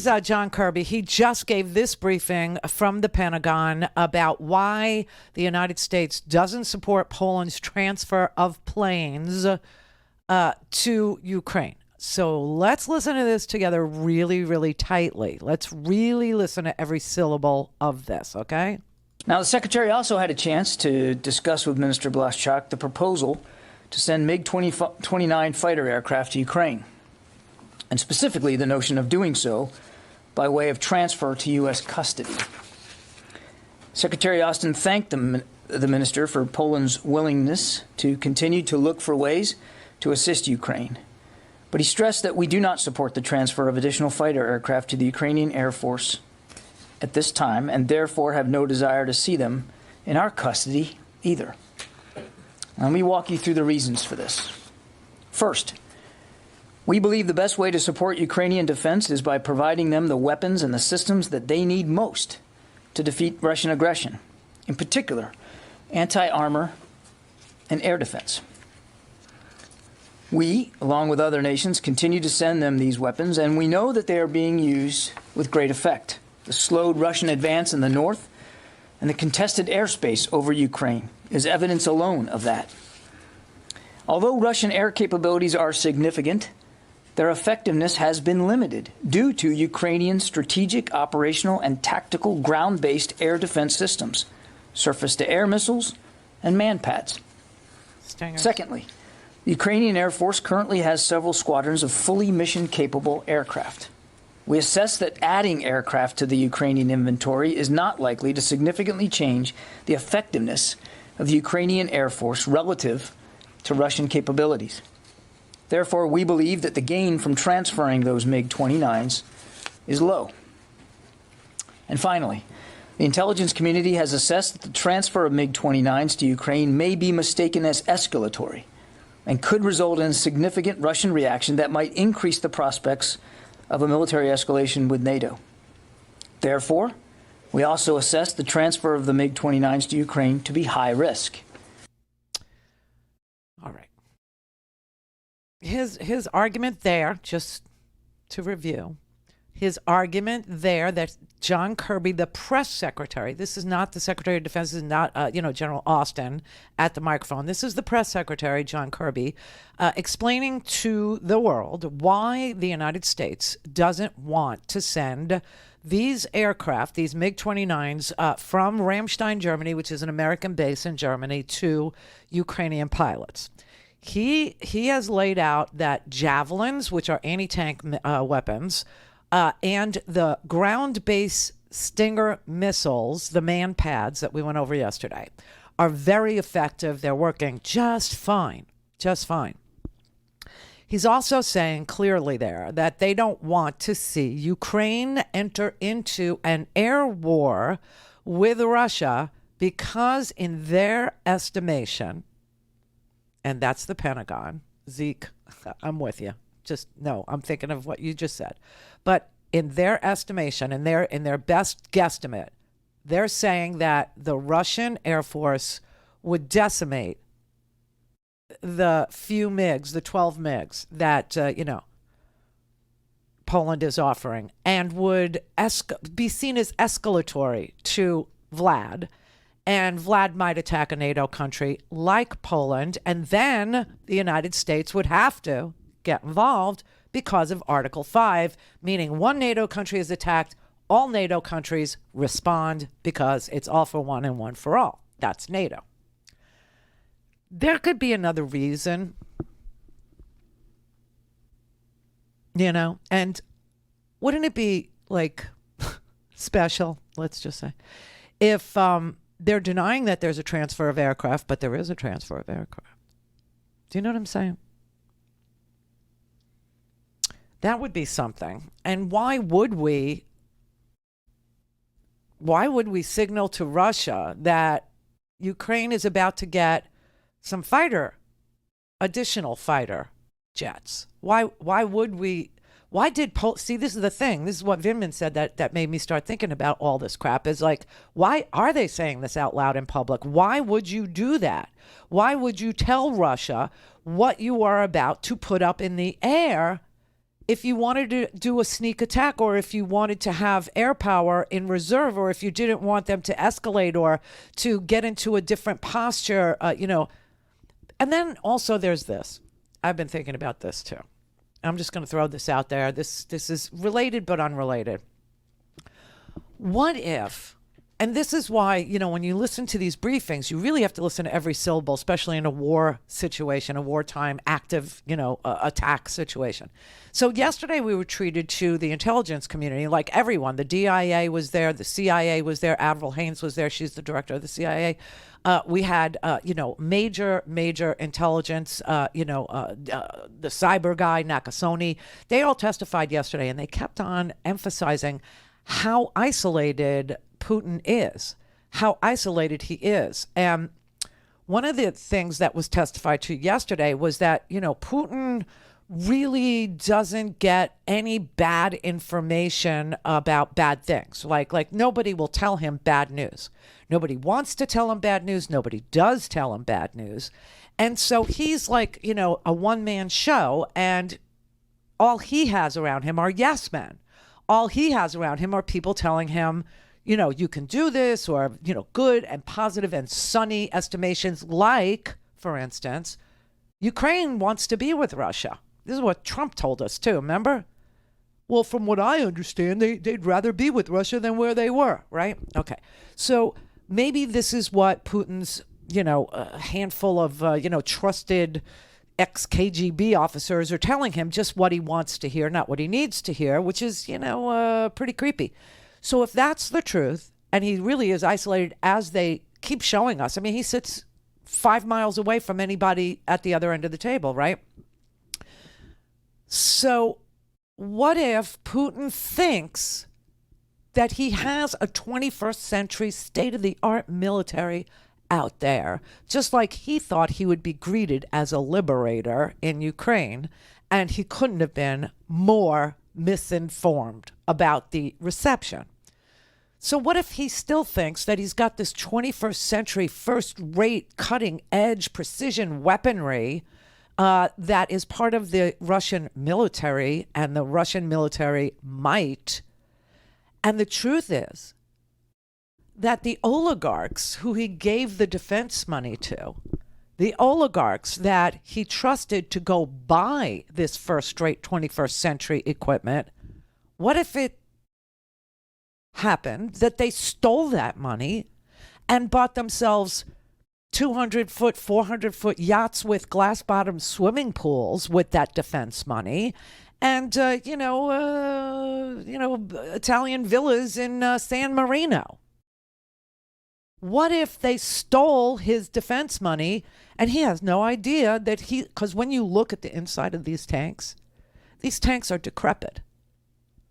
is John Kirby. He just gave this briefing from the Pentagon about why the United States doesn't support Poland's transfer of planes to Ukraine. So let's listen to this together really, really tightly. Let's really listen to every syllable of this, okay? Now, the Secretary also had a chance to discuss with Minister Blaszczak the proposal to send MiG-29 fighter aircraft to Ukraine, and specifically the notion of doing so by way of transfer to U.S. custody. Secretary Austin thanked the minister for Poland's willingness to continue to look for ways to assist Ukraine. But he stressed that we do not support the transfer of additional fighter aircraft to the Ukrainian Air Force at this time, and therefore have no desire to see them in our custody either. Let me walk you through the reasons for this. First, we believe the best way to support Ukrainian defense is by providing them the weapons and the systems that they need most to defeat Russian aggression, in particular, anti-armor and air defense. We, along with other nations, continue to send them these weapons, and we know that they are being used with great effect. The slowed Russian advance in the north and the contested airspace over Ukraine is evidence alone of that. Although Russian air capabilities are significant, their effectiveness has been limited due to Ukrainian strategic, operational, and tactical ground-based air defense systems, surface-to-air missiles, and man-pads. Secondly, the Ukrainian Air Force currently has several squadrons of fully mission-capable aircraft. We assess that adding aircraft to the Ukrainian inventory is not likely to significantly change the effectiveness of the Ukrainian Air Force relative to Russian capabilities. Therefore, we believe that the gain from transferring those MiG-29s is low. And finally, the intelligence community has assessed that the transfer of MiG-29s to Ukraine may be mistaken as escalatory and could result in a significant Russian reaction that might increase the prospects of a military escalation with NATO. Therefore, we also assess the transfer of the MiG-29s to Ukraine to be high risk. All right. His argument there, just to review, his argument there that John Kirby, the press secretary, this is not the Secretary of Defense, this is not, General Austin at the microphone. This is the press secretary, John Kirby, explaining to the world why the United States doesn't want to send these aircraft, these MiG-29s, from Ramstein, Germany, which is an American base in Germany, to Ukrainian pilots. He has laid out that javelins, which are anti-tank weapons, and the ground-based Stinger missiles, the man-pads that we went over yesterday, are very effective. They're working just fine, just fine. He's also saying clearly there that they don't want to see Ukraine enter into an air war with Russia because in their estimation, and that's the Pentagon, Zeke, I'm with you. I'm thinking of what you just said. But in their estimation, in their best guesstimate, they're saying that the Russian Air Force would decimate the few MiGs, the 12 MiGs that, Poland is offering, and would be seen as escalatory to Vlad. And Vlad might attack a NATO country like Poland, and then the United States would have to get involved because of Article 5, meaning one NATO country is attacked, all NATO countries respond because it's all for one and one for all. That's NATO. There could be another reason, and wouldn't it be like special, let's just say, if they're denying that there's a transfer of aircraft, but there is a transfer of aircraft. Do you know what I'm saying? That would be something. And why would we signal to Russia that Ukraine is about to get some additional fighter jets? Why would we? Why did see, this is the thing. This is what Vindman said that made me start thinking about all this crap is like, why are they saying this out loud in public? Why would you do that? Why would you tell Russia what you are about to put up in the air if you wanted to do a sneak attack, or if you wanted to have air power in reserve, or if you didn't want them to escalate or to get into a different posture, And then also there's this. I've been thinking about this too. I'm just going to throw this out there. This is related but unrelated. What if, and this is why, when you listen to these briefings, you really have to listen to every syllable, especially in a war situation, a wartime active, attack situation. So yesterday we were treated to the intelligence community, like everyone. The DIA was there, the CIA was there, Avril Haines was there. She's the director of the CIA. We had, major intelligence, the cyber guy, Nakasone. They all testified yesterday, and they kept on emphasizing how isolated Putin is, how isolated he is. And one of the things that was testified to yesterday was that, Putin really doesn't get any bad information about bad things. Like nobody will tell him bad news. Nobody wants to tell him bad news. Nobody does tell him bad news. And so he's like, a one-man show, and all he has around him are yes men. All he has around him are people telling him, you can do this, or, good and positive and sunny estimations. Like, for instance, Ukraine wants to be with Russia. This is what Trump told us too, remember? Well, from what I understand, they'd rather be with Russia than where they were, right? Okay. So maybe this is what Putin's, a handful of, trusted ex-KGB officers are telling him, just what he wants to hear, not what he needs to hear, which is, pretty creepy. So if that's the truth, and he really is isolated as they keep showing us, I mean, he sits 5 miles away from anybody at the other end of the table, right? So what if Putin thinks that he has a 21st century state-of-the-art military out there, just like he thought he would be greeted as a liberator in Ukraine, and he couldn't have been more misinformed about the reception. So what if he still thinks that he's got this 21st century first-rate cutting-edge precision weaponry that is part of the Russian military and the Russian military might? And the truth is that the oligarchs who he gave the defense money to, the oligarchs that he trusted to go buy this first-rate 21st century equipment, what if it happened that they stole that money and bought themselves 200-foot, 400-foot yachts with glass-bottom swimming pools with that defense money, and Italian villas in San Marino? What if they stole his defense money and he has no idea that because when you look at the inside of these tanks are decrepit.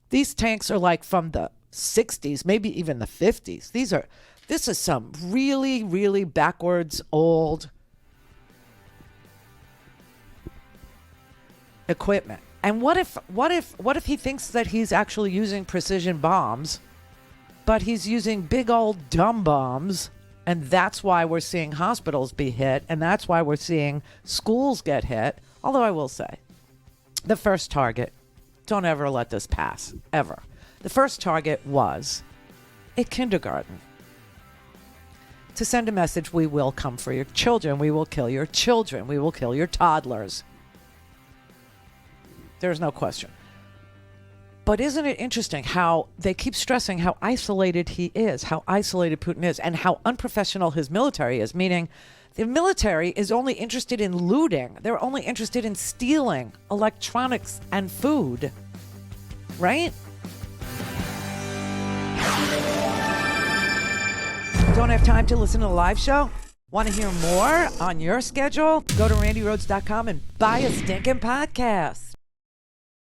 These tanks are like from the 60s, maybe even the 50s. This is some really, really backwards old equipment. And what if he thinks that he's actually using precision bombs, but he's using big old dumb bombs, and that's why we're seeing hospitals be hit, and that's why we're seeing schools get hit? Although I will say, the first target, don't ever let this pass, ever. The first target was a kindergarten. To send a message, we will come for your children. We will kill your children. We will kill your toddlers. There's no question. But isn't it interesting how they keep stressing how isolated he is, how isolated Putin is, and how unprofessional his military is, meaning the military is only interested in looting. They're only interested in stealing electronics and food, right? Don't have time to listen to the live show? Want to hear more on your schedule? Go to randyrhodes.com and buy a stinking podcast.